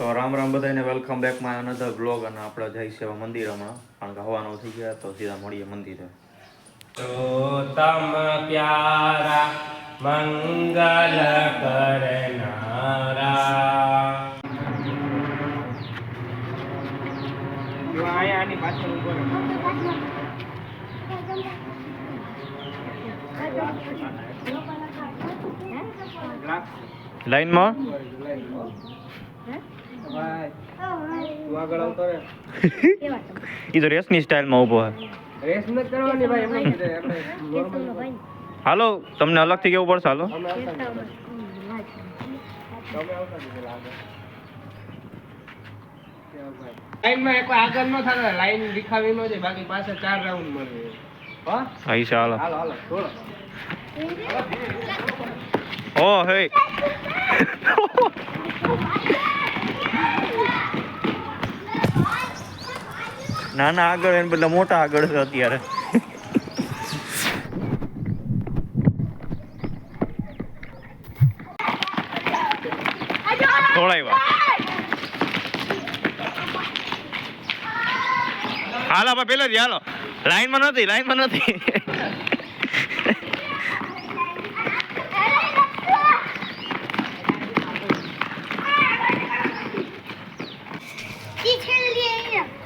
તો રામ રામ બધાને welcome back my another blog અને આપણે જઈ છે મંદિરમાં કારણ કે હવાનો થઈ ગયા તો સીધા મળીએ મંદિરે. તો તમ પ્યારા મંગલ કરનારા જો આની પાછળ ઉભો રહે. લાઈનમાં ઈ તો રેસની સ્ટાઇલમાં ઊભો છે. રેસ ન કરવાની ભાઈ એમ નહીં આપણે નોર્મલ. હાલો તમને અલગથી કેવું પડશે. હાલો તમે આવતા દીધેલા આગળ. લાઈનમાં એક આગળ ન થાય, લાઈન દેખાવી ન જાય, બાકી પાછળ 4 રાઉન્ડ મળે. હા આઈશા હાલો હાલો હાલો થોડો. ઓ હે નાના આગળ એને બદલે મોટા આગળ છે અત્યારે. થોડાય હાલો આપણે પેલા જ હાલો. લાઈનમાં નથી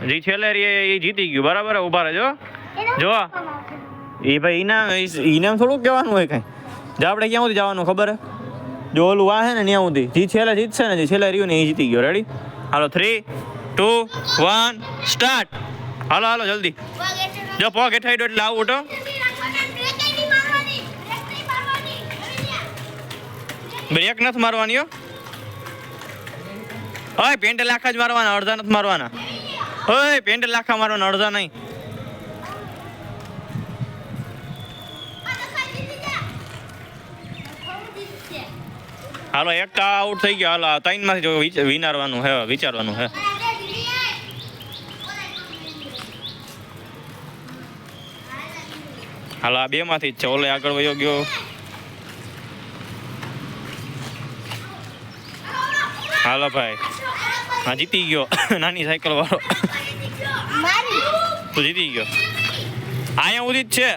જી છેલ્લે રે એ જીતી ગયું. બરાબર ઉભા રહેજો. જો એ ભાઈ ઇનામ થોડુંક કહેવાનું હોય કઈ. જો આપણે ક્યાં સુધી જવાનું ખબર હે? જો ઓલું આ હે ને ત્યાં સુધી જી છેલ્લે જીતશે ને, જે છેલ્લે રહ્યું ને એ જીતી ગયો. રેડી? હાલો 3, 2, 1 સ્ટાર્ટ. હાલો હાલો જલ્દી. જો પગ હેઠાઈ એટલે આવું તો બ્રેક નથી મારવાની હો. ઓય પેન્ડલ આખા જ મારવાના, અડધા નથી મારવાના. ઓય પેન્ડલ આખા મારવાના, અડધા નહીં. હાલો એક આઉટ થઈ ગયો. હાલો 3 માંથી વિનારવાનું હે, વિચારવાનું હે. હાલો આ 2 માંથી જ છે. ઓલે આગળ વયો ગયો. હાલો ભાઈ હા જીતી ગયો. નાની સાયકલ વાળો તું જીતી ગયો. અહીંયા ઉદી જ છે.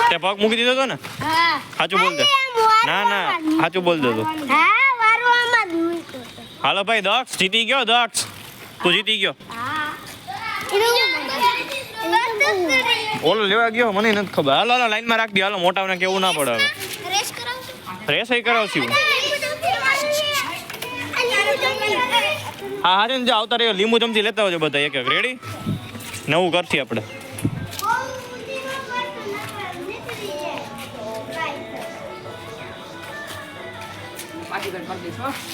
તે પગ મૂકી દીધો તો ને? સાચું બોલ દે. ના સાચું બોલ દે તું. હાલો ભાઈ દક્ષ જીતી ગયો. દક્ષ તું જીતી ગયો. ઓલો લેવા ગયો મને નથી ખબર. હાલો હાલો લાઈનમાં રાખી દે. હાલો મોટાને કેવું ના પડે. હવે રેસ કરાવશું. હા હારે જો આવતા રહ્યો. લીંબુ ચમચી લેતા આવજો બધા એક એક. રેડી? નવું કરથી આપણે.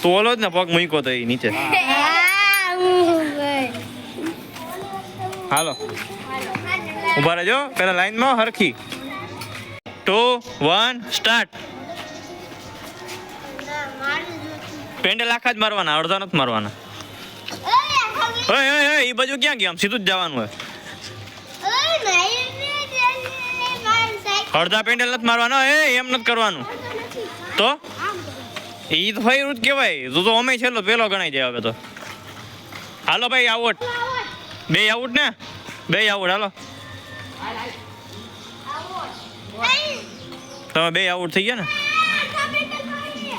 તો ઓલો જ ને પગ મૂક્યો તો એ નીચે. હાલો ઉભા રહેજો પેલા લાઈનમાં હરખી. 2, 1 સ્ટાર્ટ. પેન્ડલ આખા જ મારવાના, અડધા નથી મારવાના. એ બાજુ ક્યાં ગયા? આમ સીધું જ જવાનું હોય. અડધા પેન્ડલ નથી મારવાના. એમ નથી કરવાનું. તો એ તો ફાઈરું જ કહેવાય. તું તો અમે છેલ્લો પેલો ગણાઈ જાય હવે તો. હાલો ભાઈ આઉટ. 2 આઉટ ને? 2 આઉટ. હાલો તમે 2 આઉટ થઈ ગયા ને?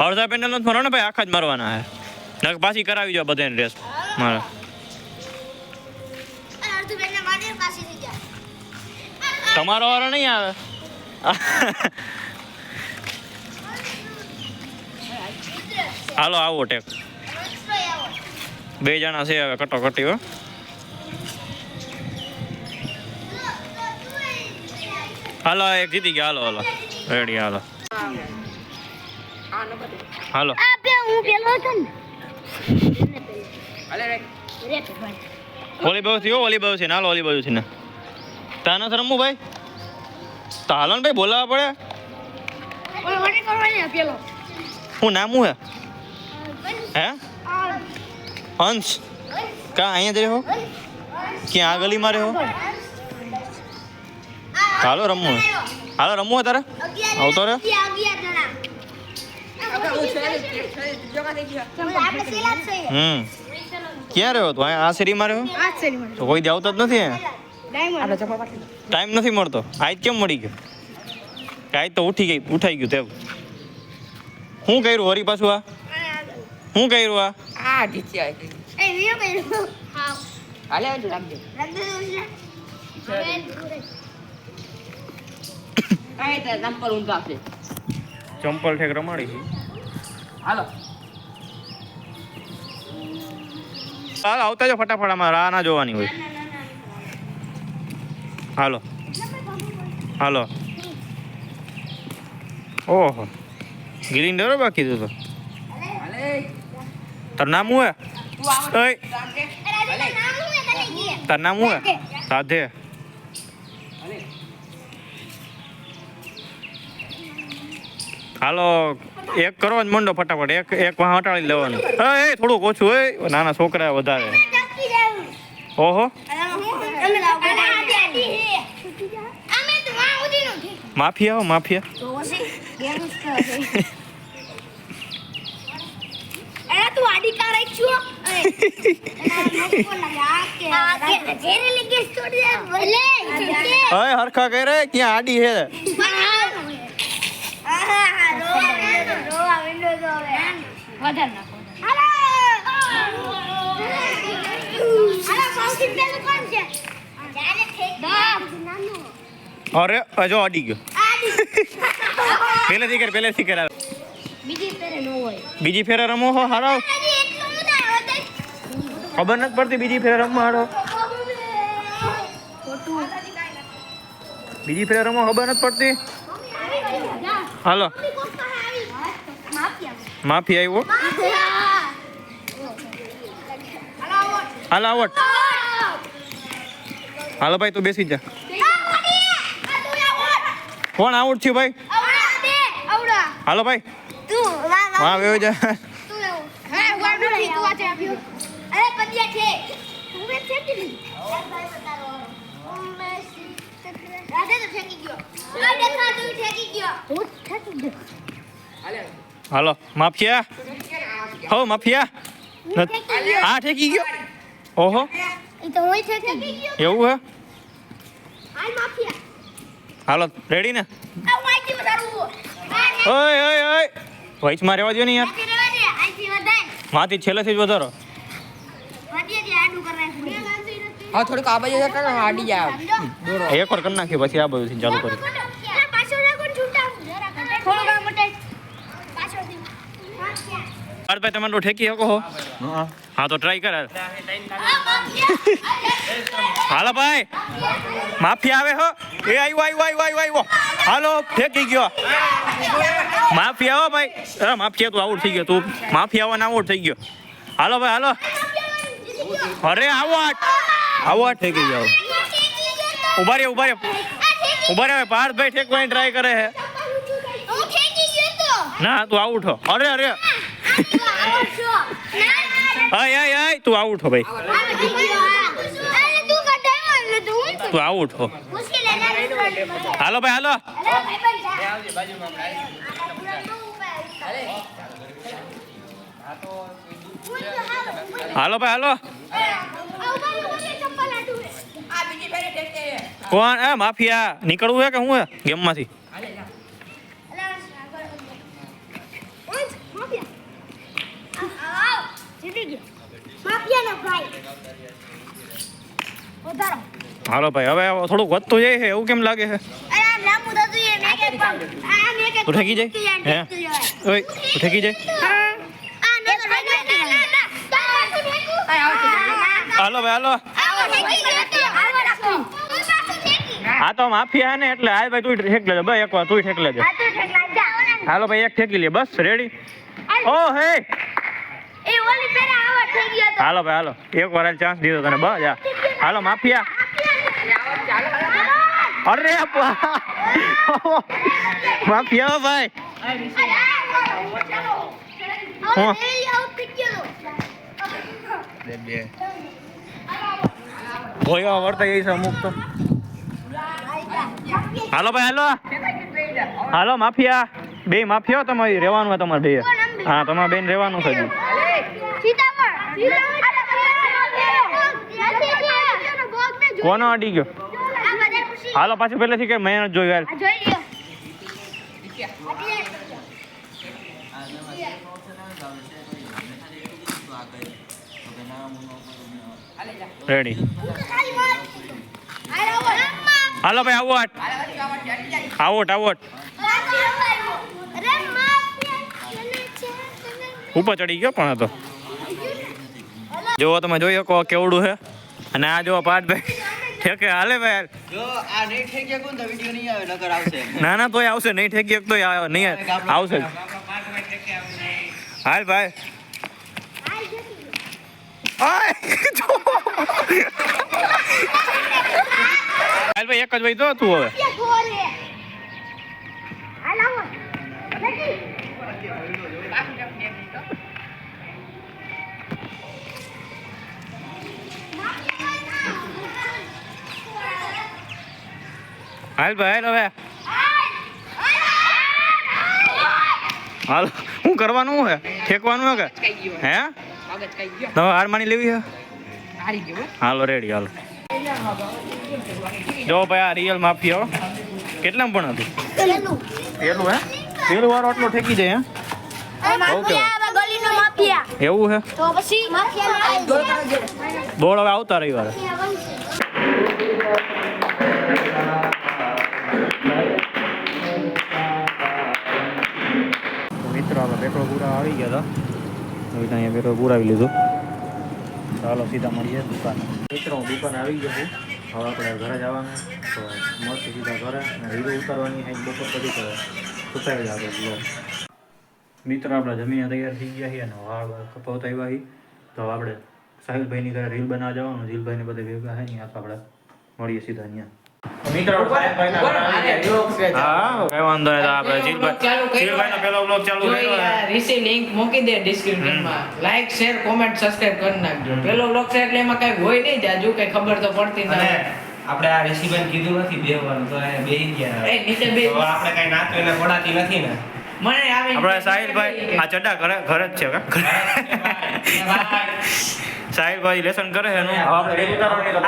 અડધા પેન્ડલ નથી મારવાના ભાઈ, આખા જ મારવાના હે. નક પાછી કરાવી જાવ બધાને રેસ મારા. તમારો વારો નહીં આવે. હાલો આવો ટેક. 2 જણા છે હવે કટોકટી હો. હાલો એક જીતી ગયા. હાલો હાલો રેડી. હાલો હાલો ઓલી બાજુ થી. ઓલી બાજુ છે ને? હાલો ઓલી બાજુ છે ને. તા નથી રમવું ભાઈ? તો હાલો ને ભાઈ બોલાવવા પડે. શું નામ હે? અંશ કા અહીંયા જ રહ્યો? ક્યાં આ ગલીમાં રહ્યો? હાલો રમવું. હાલો રમવું તારે આવતો રે ક્યાં રહ્યો તું આ શેરીમાં રહ્યો તો કોઈ દી આવતો જ નથી ટાઈમ નથી મળતો આજ કેમ મળી ગયો આજ તો ઉઠાઈ ગયું તેમ શું કર્યું વરી પાછું આ શું કર્યું આ ચંપલ ઠેક રમાડી છે હાલો હાલ આવતા જો ફટાફટ આમાં રાહ ના જોવાની હોય હાલો હાલો ઓહો ગિરીન ડરો બાકી તું તો તાર નામ હું હે તાર નામ હું હે સાધે હાલો એક કરો જ મંડો ફટાફટ એક વાહ હટાડી લેવાનું એ થોડુંક ઓછું હોય નાના છોકરા વધારે ઓહો માફિયા માફિયા હરખા કરે ત્યાં આડી હે અરે જો અડી ગયો પહેલેથી કર બીજી ફેરે રમો હો હારો ખબર નથી પડતી બીજી ફેરે રમો હારો બીજી ફેરે રમો ખબર નથી પડતી હાલો માફી આવ્યો હાલ આવટ હાલો ભાઈ તું બેસી જા કોણ આઉટ થયું ભાઈ હાલો ભાઈ હા વેવ જા હાલો માફિયા હો માફિયા હા ઠેકી ગયો ઓહો એવું હે હાલો રેડી ને ઓય ઓય ઓય વૈચમાં રહેવા દો ને યાર માથી છેલ્લેથી જ વધારો હા થોડીક આ બાજુ જતા ને આડી જાય એક વાર કરી નાખીએ પછી આ બધું ચાલુ કરી ભાઈ તમે તો ઠેકી શકો હો હા તો ટ્રાય કર હાલો ભાઈ માફિયા આવે હો એ આવ્યો હાલો ઠેકી ગયો માફિયા હો ભાઈ માફિયા તું આઉટ થઈ ગયો તું માફિયા આવવાને આઉટ થઈ ગયો હાલો ભાઈ હાલો અરે આવો ઠેકી ગયો ઉભા રે પાર્થભાઈ ઠેકવાની ટ્રાય કરે છે ના તું આઉટ હો અરે હાય તું આઉટ હો ભાઈ તું આઉટ હો હાલો ભાઈ હાલો કોણ માફિયા નીકળવું હે કે હું હે ગેમ માંથી હાલો ભાઈ હવે થોડુંક વધતું જાય છે એવું કેમ લાગે છે તું ઠેકી જાય હે ઓય તું ઠેકી જાય હાલો ભાઈ હા તો માફિયા ને એટલે હાલ ભાઈ તું ઠેક લેજે બસ એક વાર તું ઠેક લેજે હાલો ભાઈ એક ઠેકી લે બસ રેડી ઓ હે હાલો ભાઈ હાલો એક વાર ચાન્સ દીધો તને બસ જા હાલો માફિયા અરે માફિયા ભાઈ ભોયા વર્તા એ છે અમુક તો હાલો ભાઈ હાલો હાલો માફિયા બે માફિયા તમારી રહેવાનું હોય તમારે બે હા તમારે બેન રહેવાનું છે હજી. કોનો અડી ગયો હાલો પાછું પહેલેથી કે મેં નથી જોયું હાલ. રેડી હાલો ભાઈ આવોટ આવોટ ઉપર ચડી ગયો પણ હતો જો તમે જોઈ શકો કેવડું છે અને આ જો પાર્થભાઈ ઠેકે હાલે ભાઈ જો આ નહીં ઠેક્યા કોણ તો વિડિયો નહીં આવે નકર આવશે ના ના તોય આવશે નહીં ઠેકી તો નહીં આવશે હાલ ભાઈ હાલ ભાઈ એક જ ભાઈ તો તું હવે હાલ ભાઈ હવે હાલ શું કરવાનું હે ઠેકવાનું હે કે હે તમે હાર માની લેવી છે હાલો રેડી હાલો જો ભાઈ આ રિયલ માફિયા કેટલામાં પણ હતું પેલું હે પેલું વાળો આટલો ઠેકી જાય હે એવું હે બોલ હવે આવતા રવિવારે મિત્રો આપણે પેટ્રોલ પૂરા આવી ગયા હતા અહીંયા પેટ્રોલ પૂરાવી લીધું ચાલો સીધા મળીએ દુકાને મિત્રો હું દુકાન આવી ગયો છું હવે આપણે ઘરે જવાનું તો મસ્ત સીધા ઘરે અને રીલો ઉતારવાની છે બપોર પછી તો સુતાવી જ આવે મિત્રો આપણે જમીને તૈયાર થઈ ગયા છીએ અને વાળ કપાવતા આવ્યા છીએ તો આપણે સાહિલભાઈની ઘરે રીલ બનાવવા જવાનું જીલભાઈને બધે ભેગા છે ને આપણે મળીએ સીધા અહીંયા મિત્રો હા કઈ વાંધો નહીં આપણે જીલભાઈનો પેલો બ્લોગ ચાલુ કર્યો રીસી લિંક મૂકી દે ડિસ્ક્રિપ્શનમાં લાઈક શેર કોમેન્ટ સબસ્ક્રાઇબ કરી નાખજો પેલો બ્લોગ છે એટલે એમાં કઈ હોય નહીં જાજુ કઈ ખબર તો પડતી નથી આપણે આ ઋષિભાઈ કીધું નથી બેહવાનું તો એ બેહી ગયા એ નીચે બે તો આપણે કઈ નાતો એને પડાતી નથી ને મને આવી આપણે સાહિલભાઈ આ ચડ્ડા ઘરે જ છે સાહિલભાઈ લેસન કરે છે એનું આપણે રીલ ઉતારવાની તો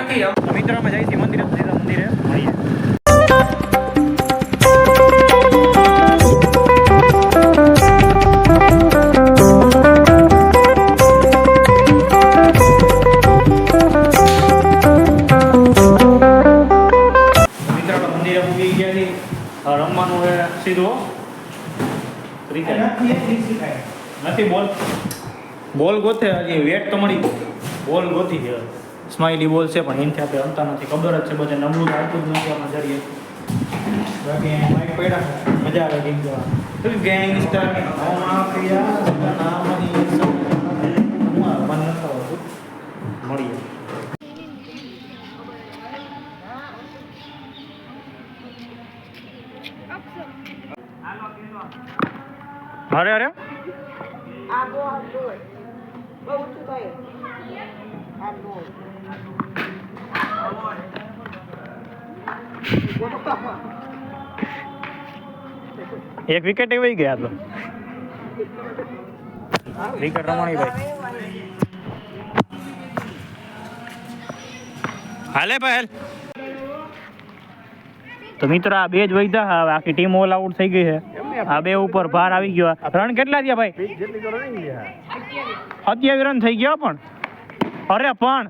નથી મિત્રો અમે જઈએ છીએ મંદિરે મળીએ રમવાનું હે સીધો નથી બોલ ગોતે હજી વેટ તો મળી બોલ ગોતી છે સ્માઇલી બોલ છે પણ એનથી આપણે અંતા નથી ખબર જ છે બધા નમવું આવતું જ નથી આપણા જરીએ બાકી માઇક પડ્યા મજા આવે ગેમ જોવા ગેંગસ્ટર મન નથી આવતું મળીએ અરે અરે એક વિકેટ વહી ગયા તો વિકેટ રમણી ભાઈ હાલે ભાઈ તો મિત્રો આ બે જ વૈધા હવે આખી ટીમ ઓલ આઉટ થઈ ગઈ છે આ બે ઉપર ભાર આવી ગયો રન કેટલા થયા ભાઈ 27 રન થઈ ગયા પણ અરે પણ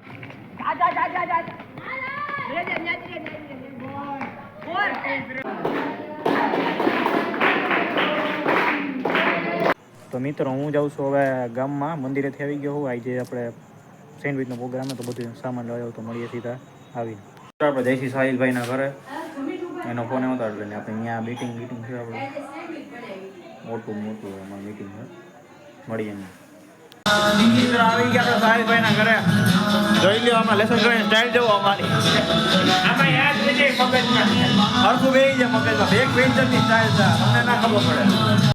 તો મિત્રો હું જાઉં છું હવે ગામમાં મંદિરેથી આવી ગયો હું આજે આપણે સેન્ડવિચનો પ્રોગ્રામ તો બધું સામાન લઈ તો મળીએ સીધા આવીને આપણે જઈશું સાહિલભાઈના ઘરે એનો ફોન એવો તો એટલે આપણે અહીંયા મીટિંગ છે આપણે મોટું એમાં મીટિંગ છે મળીએ મિત્રો આવી ગયા તો સાહિલભાઈના ઘરે જોઈ લ્યો આમાં લેસન કરીને સ્ટાઇલ જવો અમારી આમાં યાદ નથી મગજમાં હરખું બેસી જાય મગજમાં એક પેન્શનની સ્ટાઇલ છે અમને ના ખબર પડે